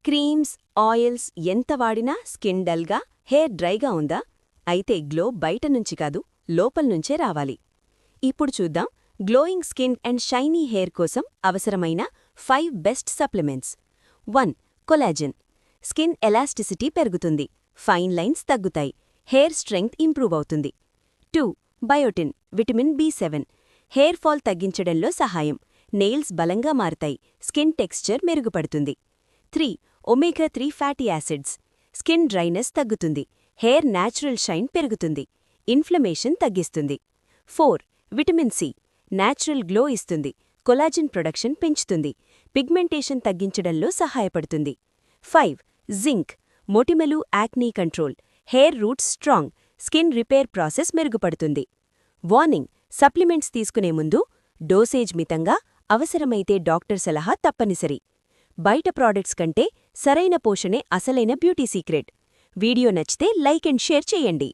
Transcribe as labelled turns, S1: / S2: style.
S1: Creams, oils ఎంత వాడినా skin డల్గా, హెయిర్ డ్రైగా ఉందా? అయితే గ్లో బయట నుంచి కాదు, లోపల్నుంచే రావాలి. ఇప్పుడు చూద్దాం glowing skin and shiny hair కోసం అవసరమైన 5 best supplements. 1. Collagen. Skin elasticity పెరుగుతుంది, ఫైన్ లైన్స్ తగ్గుతాయి, హెయిర్ స్ట్రెంగ్త్ ఇంప్రూవ్ అవుతుంది. 2. Biotin, vitamin B7. Hair fall తగ్గించడంలో సహాయం, నెయిల్స్ బలంగా మారతాయి, స్కిన్ టెక్స్చర్ మెరుగుపడుతుంది. 3. Omega three fatty acids. Skin dryness తగ్గుతుంది, హెయిర్ న్యాచురల్ షైన్ పెరుగుతుంది, ఇన్ఫ్లమేషన్ తగ్గిస్తుంది. 4. Vitamin C. న్యాచురల్ గ్లో ఇస్తుంది, కొలాజిన్ ప్రొడక్షన్ పెంచుతుంది, పిగ్మెంటేషన్ తగ్గించడంలో సహాయపడుతుంది. 5. జింక్. మొటిమలు, acne control, hair roots strong, skin repair process మెరుగుపడుతుంది. వార్నింగ్: సప్లిమెంట్స్ తీసుకునే ముందు డోసేజ్ మితంగా, అవసరమైతే డాక్టర్ సలహా తప్పనిసరి. బయట ప్రాడక్ట్స్ కంటే సరైన పోషణే అసలైన బ్యూటీ సీక్రెట్. వీడియో నచ్చితే లైక్ అండ్ షేర్ చేయండి.